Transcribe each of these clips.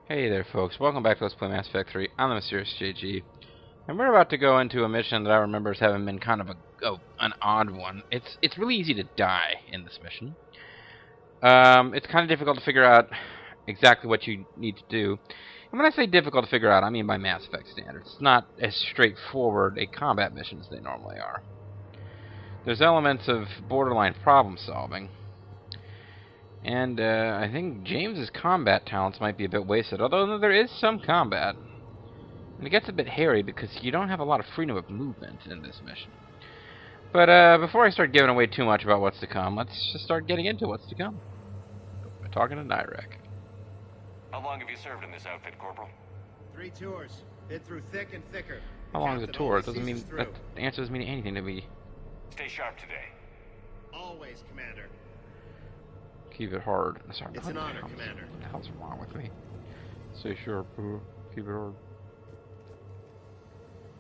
Hey there, folks. Welcome back to Let's Play Mass Effect 3. I'm the Mysterious JG, and we're about to go into a mission that I remember as having been kind of an odd one. It's really easy to die in this mission. It's kind of difficult to figure out exactly what you need to do. And when I say difficult to figure out, I mean by Mass Effect standards. It's not as straightforward a combat mission as they normally are. There's elements of borderline problem solving. And I think James's combat talents might be a bit wasted, although there is some combat. And it gets a bit hairy because you don't have a lot of freedom of movement in this mission. But before I start giving away too much about what's to come, let's just start getting into what's to come. We're talking to Nyrek. How long have you served in this outfit, Corporal? 3 tours. Been through thick and thicker. How long is a tour? It doesn't mean that the answer doesn't mean anything to me. Stay sharp today. Always, Commander. Keep it hard. Sorry, It's an honor, Commander. What the hell's wrong with me? Stay sharp. Keep it hard.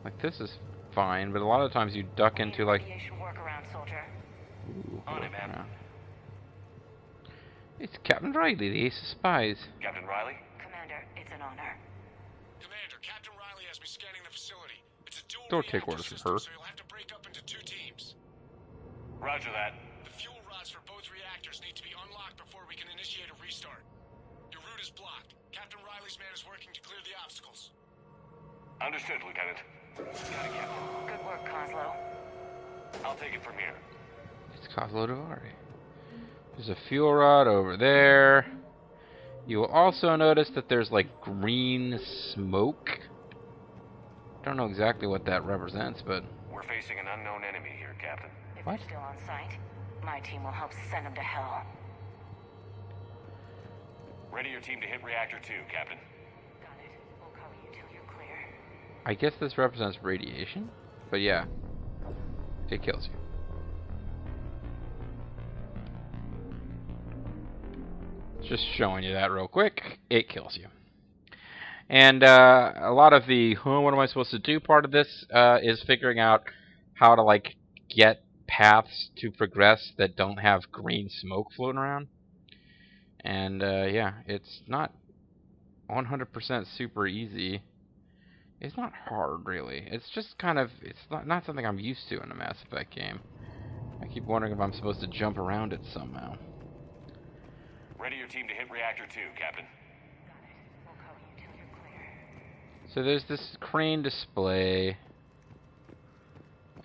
Like, this is fine, but a lot of times you duck into, like... Workaround, soldier. Ooh, On it, ma'am. It's Captain Riley, the ace of spies. Captain Riley? Commander, it's an honor. Commander, Captain Riley has me scanning the facility. It's a dual Don't take reactor orders from system, her. so you'll have to break up into 2 teams. Roger that. The fuel rods for both reactors need to be unlocked before we can initiate a restart. Your route is blocked. Captain Riley's man is working to clear the obstacles. Understood, Lieutenant. Got it, Captain. Good work, Kozlo. I'll take it from here. It's Kozlo Davari. There's a fuel rod over there. You will also notice that there's like green smoke. Don't know exactly what that represents, but... We're facing an unknown enemy here, Captain. If What? they're still on site, my team will help send them to hell. Ready your team to hit Reactor 2, Captain. Got it. We'll cover you till you're clear. I guess this represents radiation, but yeah, it kills you. Just showing you that real quick, it kills you. And a lot of the what am I supposed to do part of this is figuring out how to like get paths to progress that don't have green smoke floating around. And yeah, it's not 100% super easy. It's not hard, really. It's just kind of, it's not something I'm used to in a Mass Effect game. I keep wondering if I'm supposed to jump around it somehow. Ready your team to hit Reactor 2, Captain. Got it. We'll cover you till you're clear. So there's this crane display,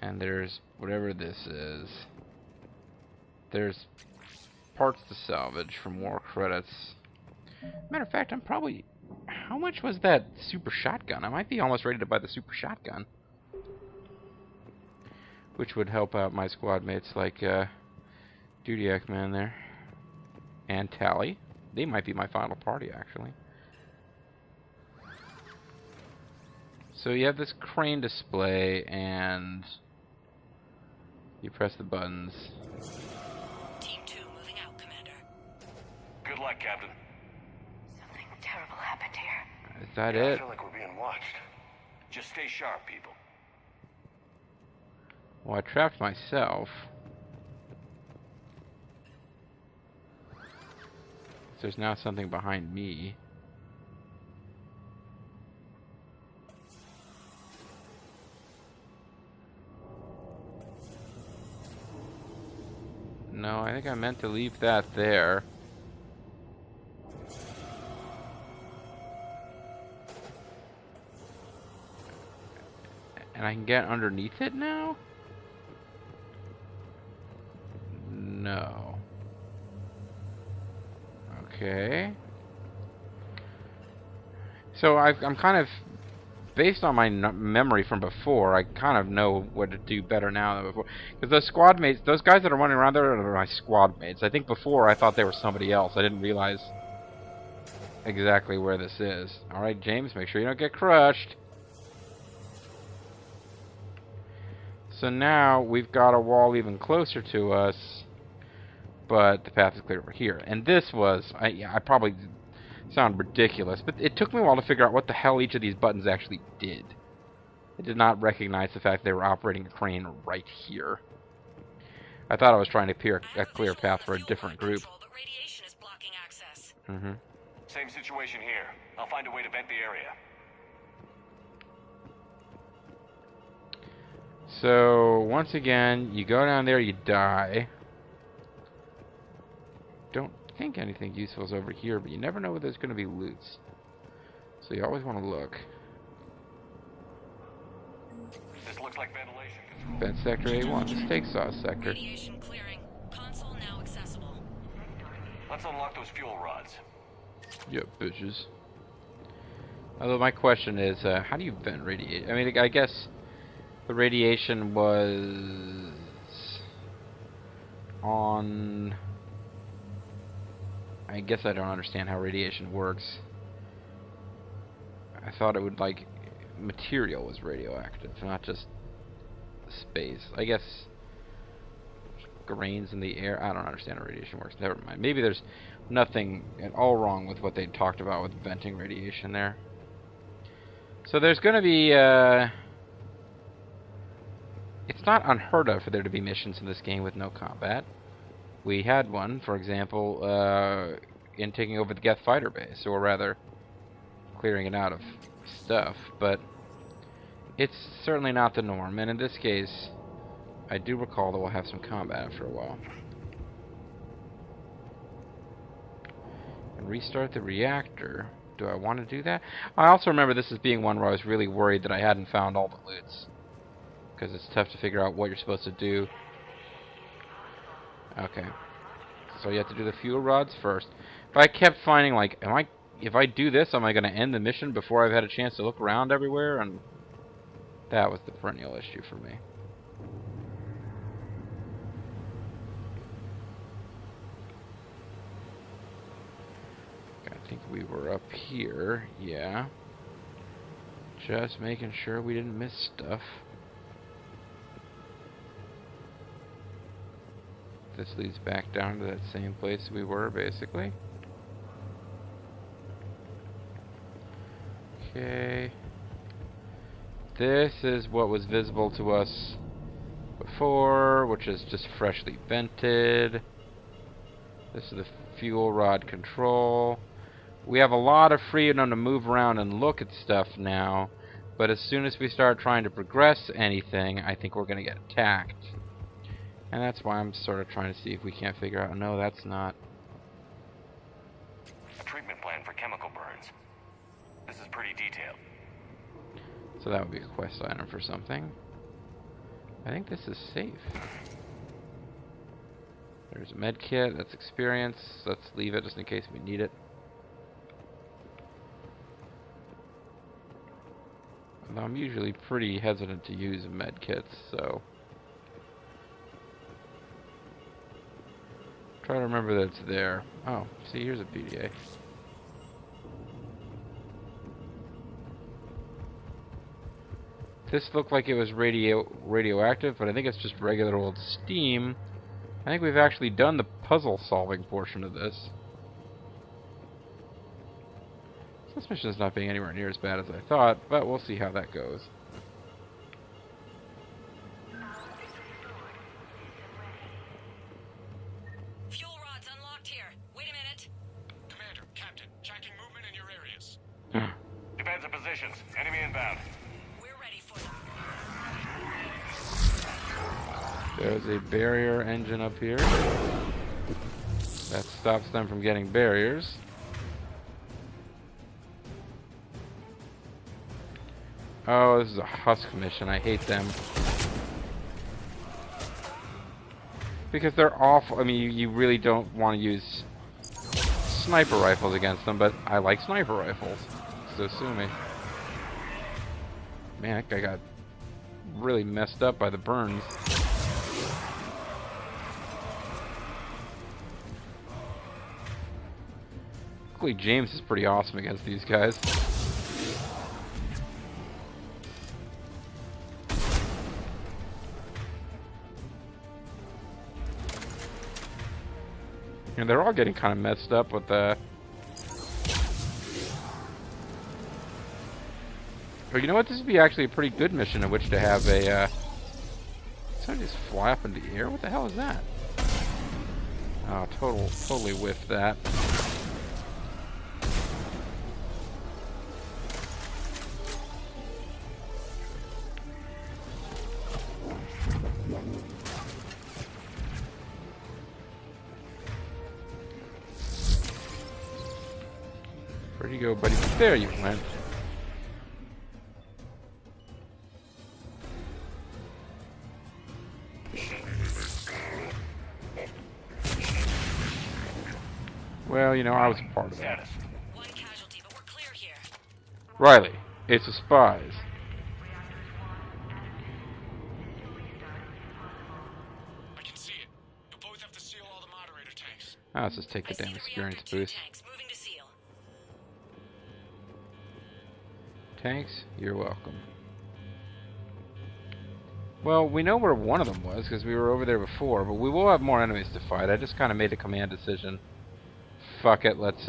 and there's whatever this is. There's parts to salvage for more credits. Matter of fact, I'm probably... How much was that super shotgun? I might be almost ready to buy the super shotgun. Which would help out my squad mates like Dudiak Man there. And Tali. They might be my final party, actually. So you have this crane display, and you press the buttons. Team 2 moving out, Commander. Good luck, Captain. Something terrible happened here. Is that I it? feel like we're being watched. Just stay sharp, people. Well, I trapped myself. There's now something behind me. No, I think I meant to leave that there. And I can get underneath it now? No. Okay. So I'm kind of, based on my memory from before, I kind of know what to do better now than before. Because those squad mates, those guys that are running around there are my squad mates. I think before I thought they were somebody else. I didn't realize exactly where this is. Alright, James, make sure you don't get crushed. So now we've got a wall even closer to us. But the path is clear over here. And this was, I probably sound ridiculous, but it took me a while to figure out what the hell each of these buttons actually did. I did not recognize the fact they were operating a crane right here. I thought I was trying to clear a clear path for a different group. But radiation is blocking access. Mm-hmm. Same situation here. I'll find a way to vent the area. So, once again, you go down there, you die. Don't think anything useful is over here, but you never know where there's going to be loots. So you always want to look. This looks like ventilation control. Vent sector A1. This takes off sector. Radiation clearing. Console now accessible. Let's unlock those fuel rods. Yep, bitches. Although my question is, how do you vent radiation? I mean, I guess the radiation was on... I guess I don't understand how radiation works. I thought it would, like, material was radioactive, not just space. I guess grains in the air. I don't understand how radiation works. Never mind. Maybe there's nothing at all wrong with what they talked about with venting radiation there. So there's going to be... it's not unheard of for there to be missions in this game with no combat. We had one, for example, in taking over the Geth fighter base, or rather, clearing it out of stuff, but it's certainly not the norm, and in this case, I do recall that we'll have some combat after a while. And restart the reactor. Do I want to do that? I also remember this as being one where I was really worried that I hadn't found all the loots, because it's tough to figure out what you're supposed to do. Okay. So you have to do the fuel rods first. But I kept finding, like, if I do this, am I going to end the mission before I've had a chance to look around everywhere? And that was the perennial issue for me. I think we were up here. Yeah. Just making sure we didn't miss stuff. This leads back down to that same place we were, basically. Okay. This is what was visible to us before, which is just freshly vented. This is the fuel rod control. We have a lot of freedom to move around and look at stuff now, but as soon as we start trying to progress anything, I think we're going to get attacked. And that's why I'm sort of trying to see if we can't figure out, no, that's not. A treatment plan for chemical burns. This is pretty detailed. So that would be a quest item for something. I think this is safe. There's a med kit, that's experience. Let's leave it just in case we need it. Although I'm usually pretty hesitant to use med kits, so... Try to remember that it's there. Oh, see, here's a PDA. This looked like it was radioactive, but I think it's just regular old steam. I think we've actually done the puzzle-solving portion of this. This mission is not being anywhere near as bad as I thought, but we'll see how that goes. Defensive positions. Enemy inbound. We're ready for them. There's a barrier engine up here. That stops them from getting barriers. Oh, this is a husk mission. I hate them. Because they're awful. I mean, you really don't want to use sniper rifles against them, but I like sniper rifles. So sue me. Man, that guy got really messed up by the burns. Luckily, James is pretty awesome against these guys. And they're all getting kind of messed up with the... But you know what? This would be actually a pretty good mission in which to have a, somebody just fly up into the air? What the hell is that? Oh, totally whiffed that. Where'd you go, buddy? There you went. Well, you know, I was a part of that. One casualty, but we're clear here. Riley, it's the spies. I can see it. You'll both have to seal all the moderator tanks. Let's just take the I see damn the experience reactor boost. tanks moving to seal. Tanks, you're welcome. Well, we know where one of them was, because we were over there before, but we will have more enemies to fight. I just kind of made a command decision. Fuck it, let's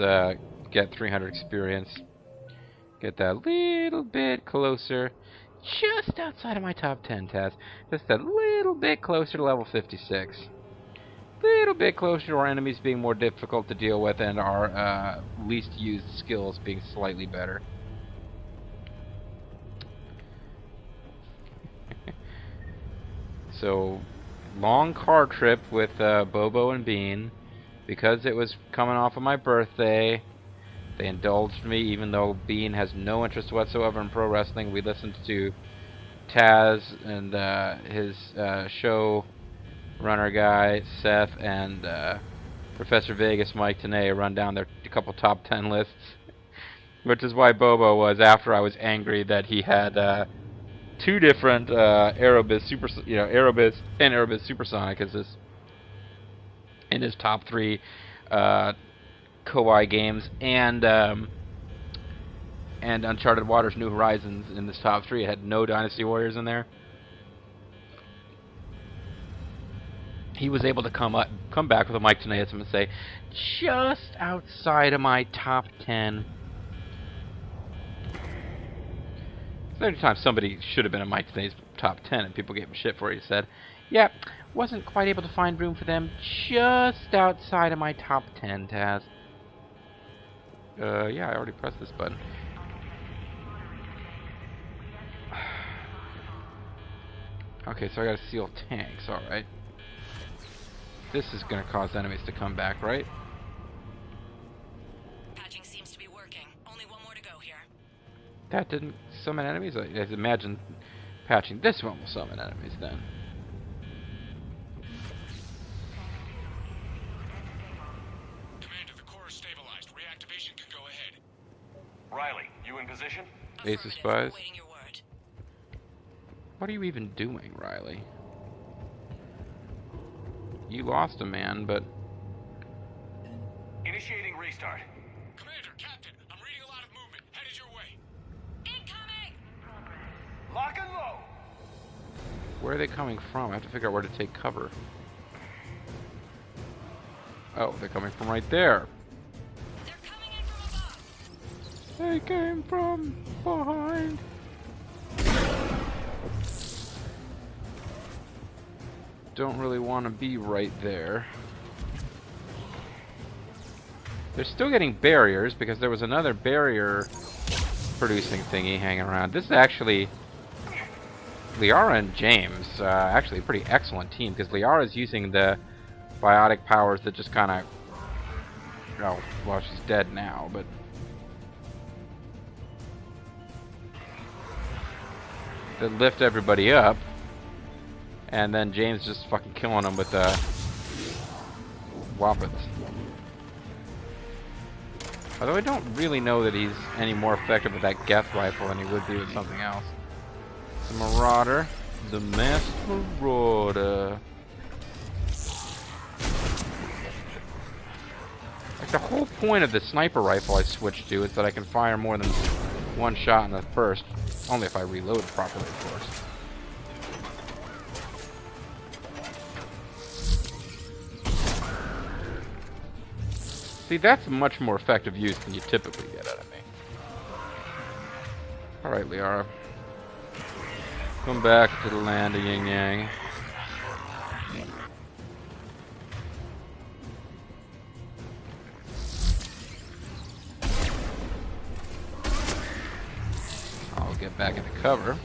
get 300 experience. Get that little bit closer. Just outside of my top 10 task. Just a little bit closer to level 56. Little bit closer to our enemies being more difficult to deal with and our least used skills being slightly better. So, long car trip with Bobo and Bean. Because it was coming off of my birthday, they indulged me, even though Bean has no interest whatsoever in pro wrestling. We listened to Taz and his show runner guy, Seth, and Professor Vegas, Mike Tenay, run down their couple top 10 lists. Which is why Bobo was, after I was angry that he had two different Aerobiz Super, Aerobiz and Aerobiz Supersonic as his in his top 3 Koei games, and Uncharted Waters New Horizons in this top 3. It had no Dynasty Warriors in there. He was able to come back with a Mike Tenay and say, just outside of my top 10. Every time somebody should have been in Mike Tenay's top 10 and people gave him shit for it, he said, yeah, wasn't quite able to find room for them just outside of my top 10, Taz. Yeah, I already pressed this button. Okay, so I gotta seal tanks, alright. This is gonna cause enemies to come back, right? Patching seems to be working. Only one more to go here. That didn't summon enemies? I imagine patching this one will summon enemies then. Commander, the core is stabilized. Reactivation can go ahead. Riley, you in position? Ace of Affirmative. Spies. Awaiting your word. What are you even doing, Riley? You lost a man, but... Initiating restart. Commander, Captain, I'm reading a lot of movement. Headed your way. Incoming! Lock and load. Where are they coming from? I have to figure out where to take cover. Oh, they're coming from right there. They're coming in from above. They came from behind. Don't really want to be right there. They're still getting barriers because there was another barrier producing thingy hanging around. This is actually Liara and James, actually a pretty excellent team because Liara is using the biotic powers that just kind of, oh, well, she's dead now, but that lift everybody up. And then James just fucking killing them with Whoppets. Although I don't really know that he's any more effective with that Geth rifle than he would be with something else. The Marauder. The Masked Marauder. Like the whole point of the sniper rifle I switched to is that I can fire more than one shot in the burst. Only if I reload properly, of course. See, that's much more effective use than you typically get out of me. Alright, Liara. Come back to the land of Yin Yang. I'll get back into cover.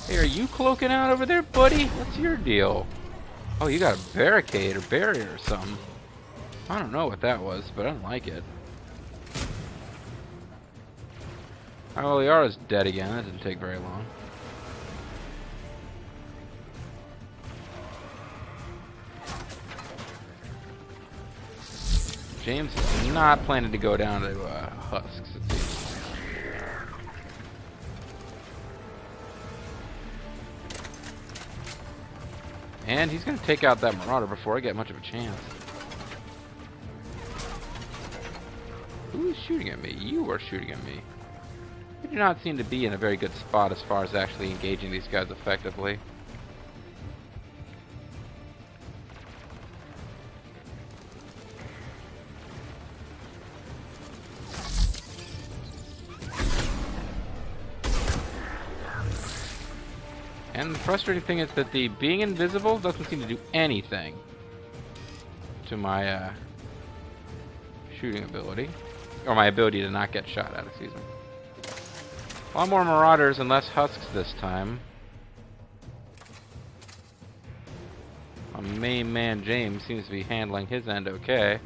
Hey, are you cloaking out over there, buddy? What's your deal? Oh, you got a barricade or barrier or something. I don't know what that was, but I don't like it. Alright, well, Liara's dead again. That didn't take very long. James is not planning to go down to husks, it seems. And he's going to take out that Marauder before I get much of a chance. Who is shooting at me? You are shooting at me. You do not seem to be in a very good spot as far as actually engaging these guys effectively. And the frustrating thing is that the being invisible doesn't seem to do anything to my shooting ability. Or my ability to not get shot at, excuse me. A lot more Marauders and less husks this time. My main man James seems to be handling his end okay.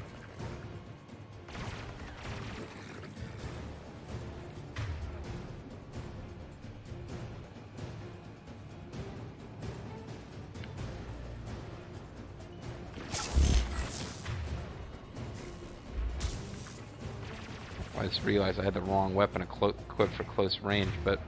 I just realized I had the wrong weapon equipped for close range, but...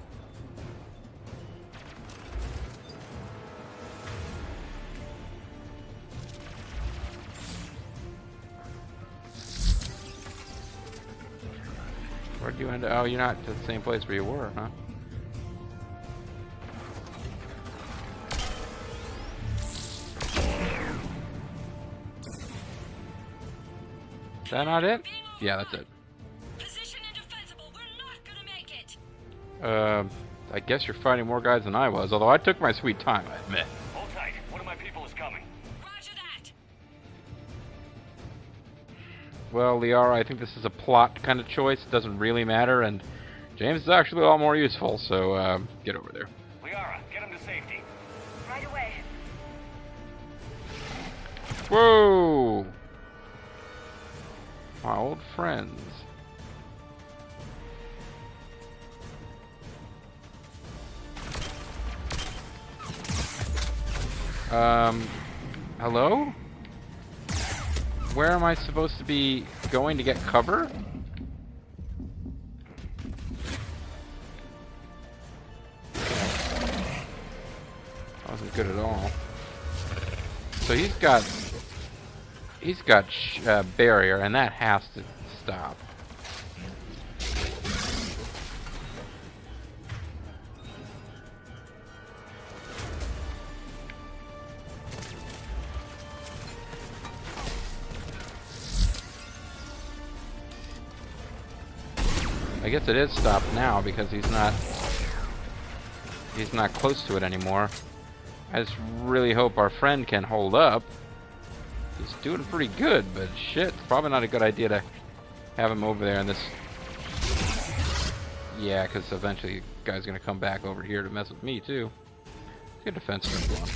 Where'd you end up? Oh, you're not to the same place where you were, huh? Is that not it? Yeah, that's it. I guess you're fighting more guys than I was, although I took my sweet time, I admit. Hold tight. One of my people is coming. Roger that. Well, Liara, I think this is a plot kind of choice. It doesn't really matter, and James is actually a lot more useful, so get over there. Liara, get him to safety. Right away. Whoa! My old friends. Hello? Where am I supposed to be going to get cover? That wasn't good at all. So he's got barrier, and that has to stop. I guess it is stopped now because he's not close to it anymore. I just really hope our friend can hold up. He's doing pretty good, but shit, it's probably not a good idea to have him over there in this. Yeah, because eventually the guy's gonna come back over here to mess with me too. Let's get defense turn going.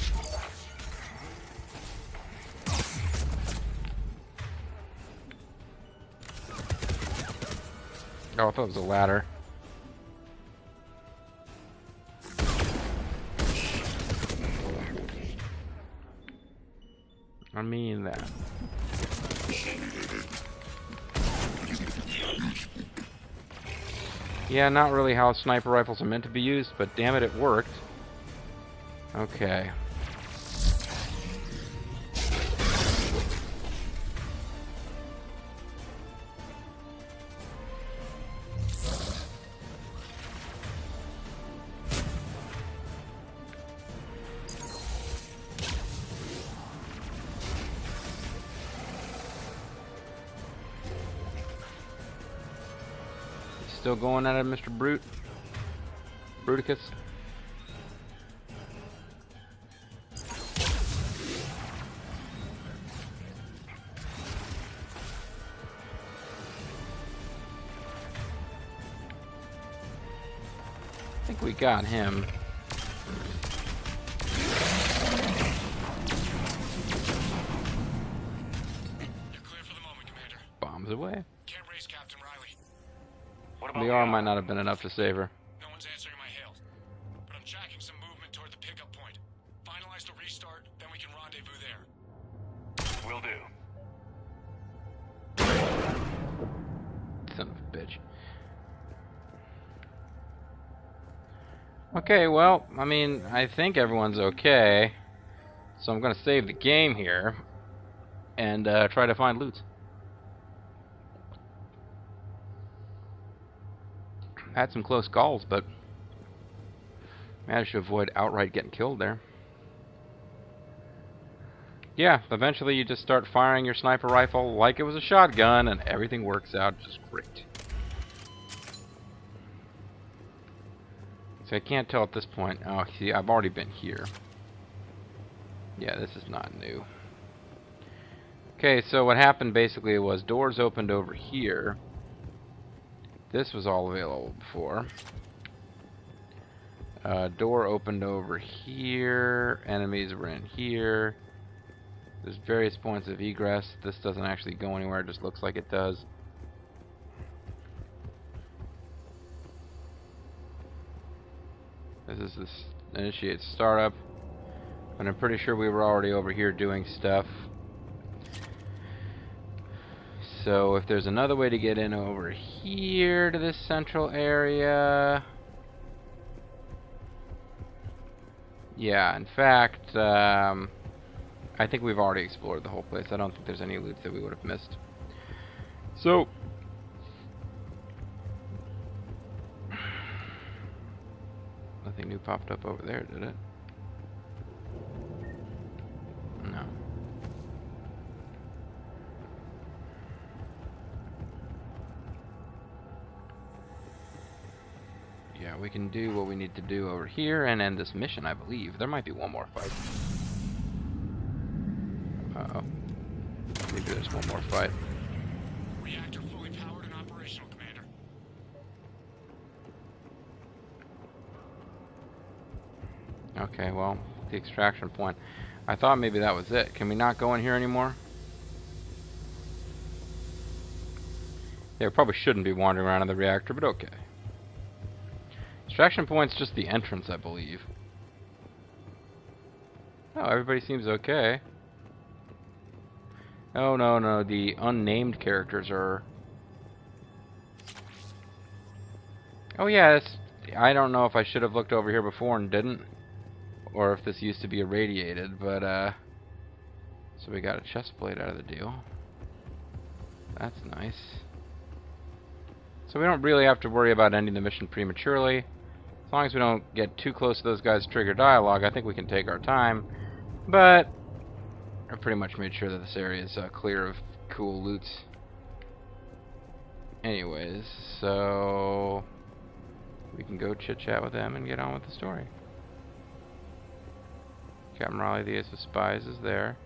Oh, I thought it was a ladder. I mean that. Yeah, not really how sniper rifles are meant to be used, but damn it, it worked. Okay. Still going at it, Mr. Brute? Bruticus? I think we got him. You're clear for the bombs away. Can't raise Captain Riley. What about The R might not have been enough to save her. No one's answering my hails. But I'm tracking some movement toward the pickup point. Finalize the restart, then we can rendezvous there. Will do. Son of a bitch. Okay, well, I mean, I think everyone's okay. So I'm going to save the game here and try to find loot. Had some close calls, but managed to avoid outright getting killed there. Yeah, eventually you just start firing your sniper rifle like it was a shotgun, and everything works out just great. So I can't tell at this point. Oh, see, I've already been here. Yeah, this is not new. Okay, so what happened basically was doors opened over here. This was all available before. Door opened over here. Enemies were in here. There's various points of egress. This doesn't actually go anywhere. It just looks like it does. This is this initiate startup. And I'm pretty sure we were already over here doing stuff. So if there's another way to get in over here to this central area... Yeah, in fact, I think we've already explored the whole place. I don't think there's any loot that we would have missed. So... Nothing new popped up over there, did it? No. Yeah, we can do what we need to do over here and end this mission, I believe. There might be one more fight. Uh-oh. Maybe there's one more fight. Reactor fully powered and operational, Commander. Okay, well, the extraction point. I thought maybe that was it. Can we not go in here anymore? Yeah, we probably shouldn't be wandering around in the reactor, but okay. Extraction point's just the entrance, I believe. Oh, everybody seems okay. Oh, no, no, the unnamed characters are... Oh, yeah, I don't know if I should have looked over here before and didn't. Or if this used to be irradiated, but, so we got a chest plate out of the deal. That's nice. So we don't really have to worry about ending the mission prematurely. As long as we don't get too close to those guys' trigger dialogue, I think we can take our time. But I pretty much made sure that this area is clear of cool loots. Anyways, so we can go chit-chat with them and get on with the story. Captain Riley, the Ace of Spies, is there,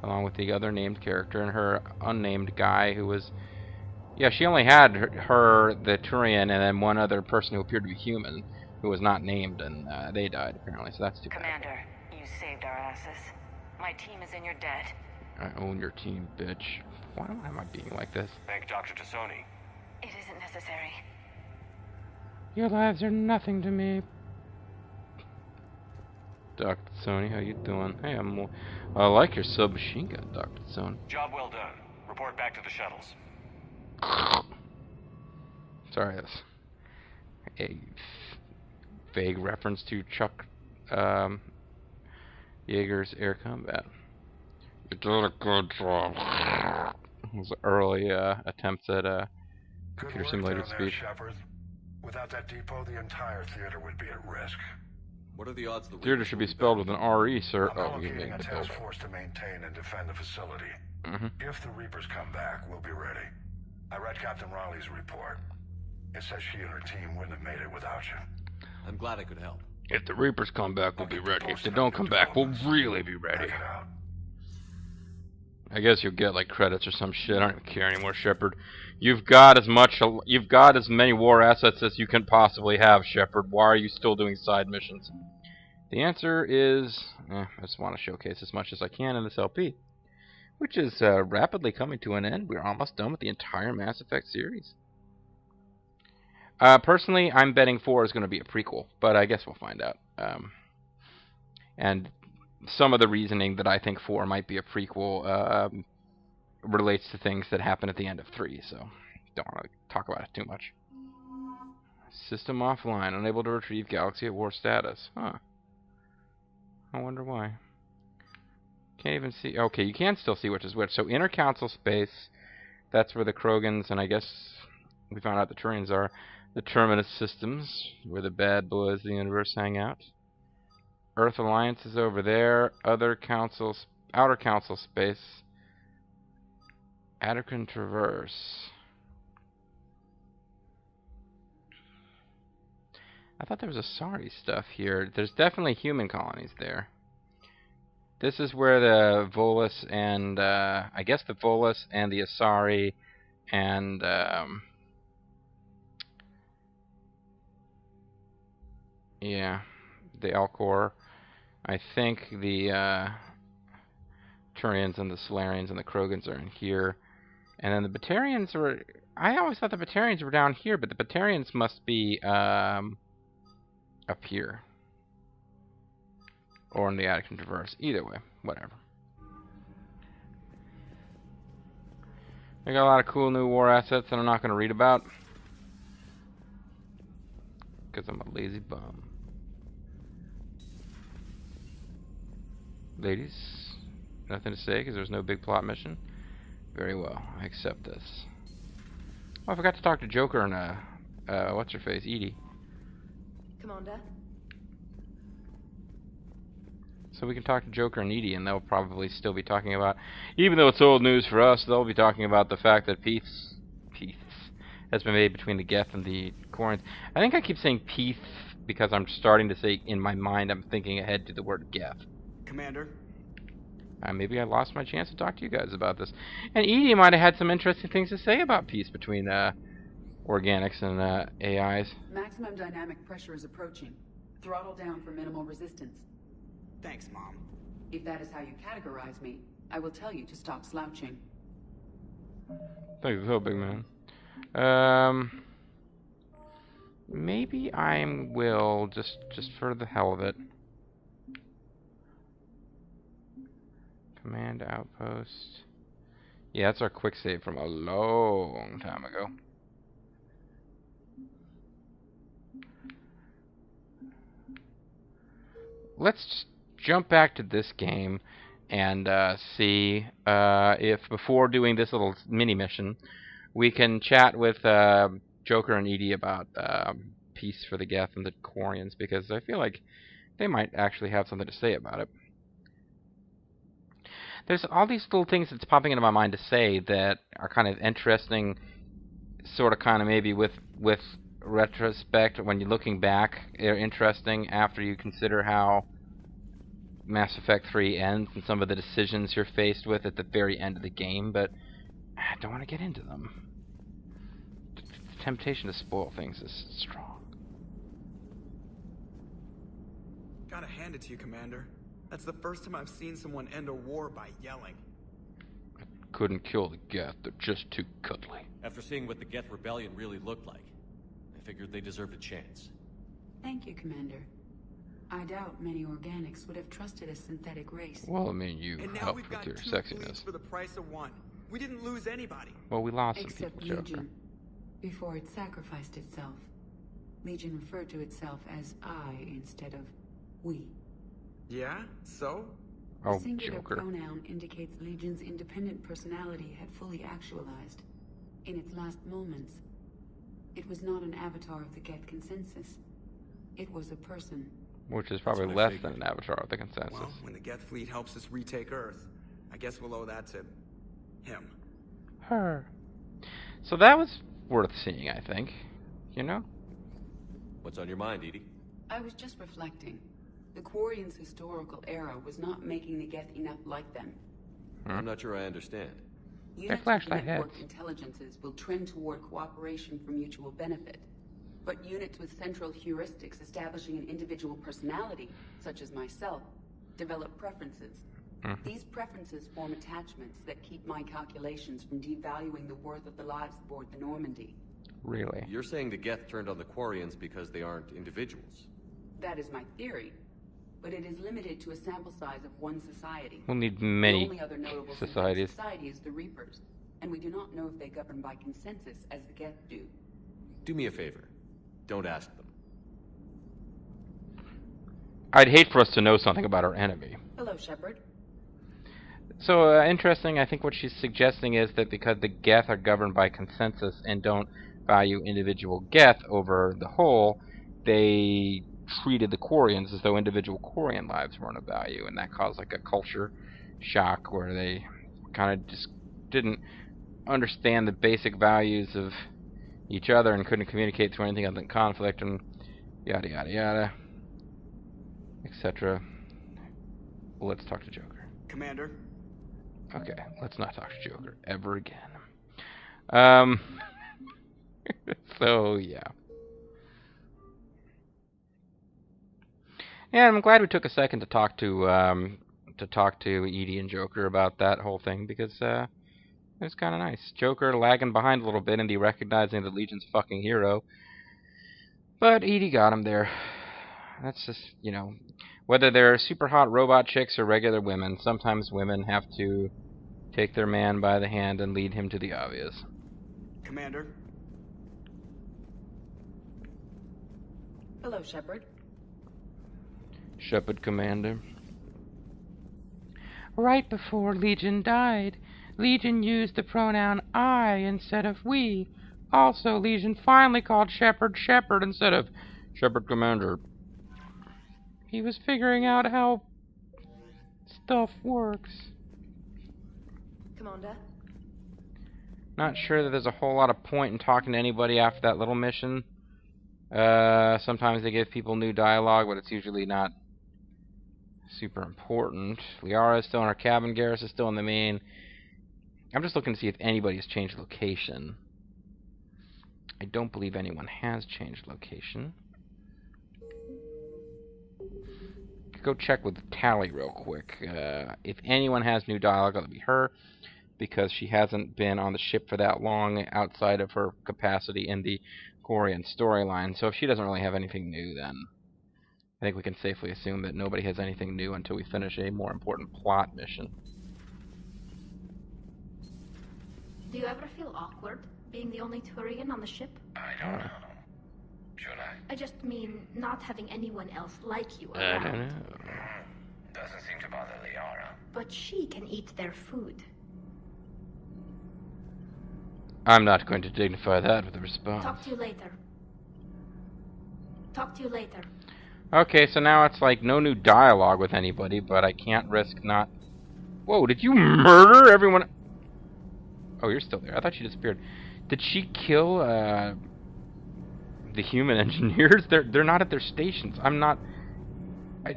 along with the other named character and her unnamed guy who was... Yeah, she only had her, the Turian, and then one other person who appeared to be human, who was not named, and they died, apparently, so that's too bad. Commander, you saved our asses. My team is in your debt. I own your team, bitch. Why am I being like this? Thank Dr. Tassoni. It isn't necessary. Your lives are nothing to me. Dr. Sony, how you doing? Hey, I like your submachine gun, Dr. Sony. Job well done. Report back to the shuttles. Sorry, that's a vague reference to Chuck Yeager's Air Combat. You did a good job. It was early attempts at computer simulated speech. Shepard. Without that depot, the entire theater would be at risk. What are the odds the Theater should be spelled with an R-E, sir. I'm Oh, you allocating made a the task building. force to maintain and defend the facility. Mm-hmm. If the Reapers come back, we'll be ready. I read Captain Riley's report. It says she and her team wouldn't have made it without you. I'm glad I could help. If the Reapers come back, we'll I'll be keep you ready. If they posted don't on come new back, we'll developments. really be ready. Check it out. I guess you'll get like credits or some shit. I don't even care anymore, Shepard. You've got as many war assets as you can possibly have, Shepard. Why are you still doing side missions? The answer is, I just want to showcase as much as I can in this LP. which is rapidly coming to an end. We're almost done with the entire Mass Effect series. Personally, I'm betting 4 is going to be a prequel, but I guess we'll find out. And some of the reasoning that I think 4 might be a prequel relates to things that happen at the end of 3, so don't want to talk about it too much. System offline, unable to retrieve Galaxy at war status. Huh. I wonder why. Can't even see. Okay, you can still see which is which. So inner council space, that's where the Krogans, and I guess we found out the Turians are, the Terminus systems, where the bad boys of the universe hang out. Earth Alliance is over there. Other councils, outer council space. Attican Traverse. I thought there was Asari stuff here. There's definitely human colonies there. This is where the Volus and, I guess the Volus and the Asari and, yeah, the Alcor. I think the Turians and the Solarians and the Krogans are in here. And then the Batarians were... I always thought the Batarians were down here, but the Batarians must be up here. Or in the Attican Traverse. Either way, whatever. I got a lot of cool new war assets that I'm not going to read about. Because I'm a lazy bum. Ladies, nothing to say because there's no big plot mission. Very well, I accept this. Oh, I forgot to talk to Joker and, what's her face, Edie. Commander? So we can talk to Joker and Edie, and they'll probably still be talking about, even though it's old news for us, they'll be talking about the fact that peace has been made between the Geth and the Quarians. I think I keep saying peace because I'm starting to say, in my mind, I'm thinking ahead to the word Geth. Commander? Maybe I lost my chance to talk to you guys about this. And Edie might have had some interesting things to say about peace between organics and AIs. Maximum dynamic pressure is approaching. Throttle down for minimal resistance. Thanks, Mom. If that is how you categorize me, I will tell you to stop slouching. Thanks so, big man. Maybe I will, just for the hell of it. Command outpost. Yeah, that's our quick save from a long time ago. Let's jump back to this game and see if before doing this little mini mission we can chat with Joker and Edie about peace for the Geth and the Quarians, because I feel like they might actually have something to say about it. There's all these little things that's popping into my mind to say that are kind of interesting, sort of kind of maybe with retrospect, when you're looking back, they're interesting after you consider how Mass Effect 3 ends and some of the decisions you're faced with at the very end of the game, but I don't want to get into them. The temptation to spoil things is strong. Gotta hand it to you, Commander. That's the first time I've seen someone end a war by yelling. I couldn't kill the Geth, they're just too cuddly. After seeing what the Geth Rebellion really looked like, I figured they deserved a chance. Thank you, Commander. I doubt many organics would have trusted a synthetic race. Well, I mean, you And now helped we've with got your 2 sexiness. fleets for the price of 1. We didn't lose anybody. Well, we lost some Except people, Joker. Legion. Before it sacrificed itself. Legion referred to itself as I instead of we. Yeah? So? Oh, The singular Joker. pronoun indicates Legion's independent personality had fully actualized. In its last moments, it was not an avatar of the Geth consensus. It was a person. Which is probably That's what I less than figured. an avatar of the consensus. Well, when the Geth fleet helps us retake Earth, I guess we'll owe that to him. Her. So that was worth seeing, I think. You know? What's on your mind, Edie? I was just reflecting. The Quarians' historical era was not making the Geth enough like them. I'm not sure I understand. Units with flashlight networked heads. intelligences will trend toward cooperation for mutual benefit. But units with central heuristics establishing an individual personality, such as myself, develop preferences. These preferences form attachments that keep my calculations from devaluing the worth of the lives aboard the Normandy. Really? You're saying the Geth turned on the Quarians because they aren't individuals? That is my theory, but it is limited to a sample size of one society. We'll need The many only other notable societies. society is the Reapers, and we do not know if they govern by consensus as the Geth do. Do me a favor. Don't ask them. I'd hate for us to know something about our enemy. Hello, Shepard. So, interesting, I think what she's suggesting is that because the Geth are governed by consensus and don't value individual Geth over the whole, they treated the Quarians as though individual Quarian lives weren't of value, and that caused like a culture shock where they kind of just didn't understand the basic values of each other and couldn't communicate through anything other than conflict and yada yada yada, etc. Well, let's talk to Joker. Commander? Okay, let's not talk to Joker ever again. So yeah. Yeah, I'm glad we took a second to talk to Edie and Joker about that whole thing, because it was kind of nice. Joker lagging behind a little bit and recognizing the Legion's fucking hero, but Edie got him there. That's just, you know, whether they're super hot robot chicks or regular women, sometimes women have to take their man by the hand and lead him to the obvious. Commander? Hello, Shepard. Shepard, Commander. Right before Legion died, Legion used the pronoun I instead of we. Also, Legion finally called Shepard Shepard instead of Shepard, Commander. He was figuring out how stuff works. Commander? Not sure that there's a whole lot of point in talking to anybody after that little mission. Sometimes they give people new dialogue, but it's usually not super important. Liara is still in her cabin. Garrus is still in the main. I'm just looking to see if anybody's changed location. I don't believe anyone has changed location. Go check with Tali real quick. If anyone has new dialogue, it'll be her, because she hasn't been on the ship for that long outside of her capacity in the Quarian storyline. So if she doesn't really have anything new, then I think we can safely assume that nobody has anything new until we finish a more important plot mission. Do you ever feel awkward being the only Turian on the ship? I don't know. Should I? I just mean not having anyone else like you I around. don't know. Doesn't seem to bother Liara. But she can eat their food. I'm not going to dignify that with a response. Talk to you later. Talk to you later. Okay, so now it's like no new dialogue with anybody, but I can't risk not... Whoa, did you murder everyone? Oh, you're still there. I thought you disappeared. Did she kill the human engineers? They're not at their stations. I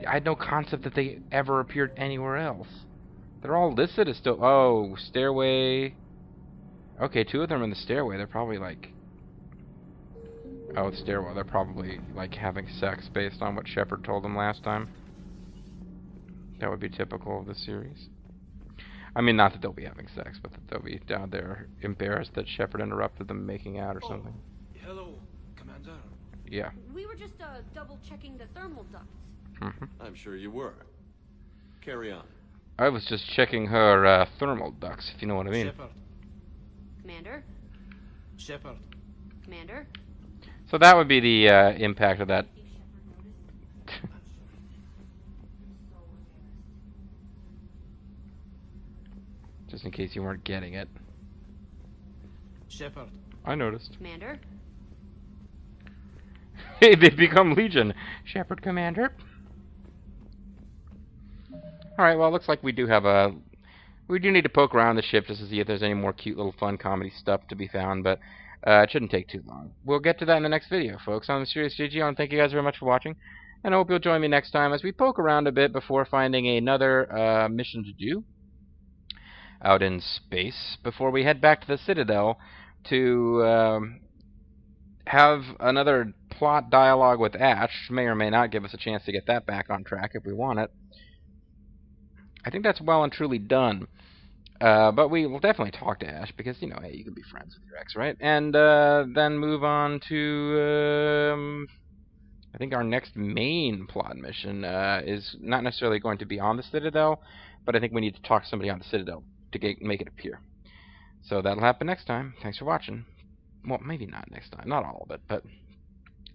had no concept that they ever appeared anywhere else. They're all listed as still... Oh, stairway... Okay, 2 of them are in the stairway. They're probably like... Oh, the stairwell. They're probably like having sex based on what Shepard told them last time. That would be typical of the series. I mean, not that they'll be having sex, but that they'll be down there embarrassed that Shepard interrupted them making out or something. Hello, Commander. Yeah. We were just double-checking the thermal ducts. I'm sure you were. Carry on. I was just checking her thermal ducts, if you know what I mean. Shepard. Commander? Shepard. Commander? So that would be the impact of that. Just in case you weren't getting it. Shepard. I noticed. Commander? Hey, they've become Legion. Shepard, Commander. Alright, well, it looks like we do have a... We do need to poke around the ship just to see if there's any more cute little fun comedy stuff to be found, but it shouldn't take too long. We'll get to that in the next video, folks. I'm Mysterious JG. I want to thank you guys very much for watching, and I hope you'll join me next time as we poke around a bit before finding another mission to do out in space before we head back to the Citadel to have another plot dialogue with Ash. May or may not give us a chance to get that back on track if we want it. I think that's well and truly done. But we will definitely talk to Ash, because, you know, hey, you can be friends with your ex, right? And then move on to, I think our next main plot mission is not necessarily going to be on the Citadel, but I think we need to talk to somebody on the Citadel to make it appear. So that'll happen next time. Thanks for watching. Well, maybe not next time, not all of it, but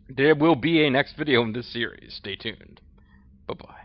there will be a next video in this series. Stay tuned. Bye-bye.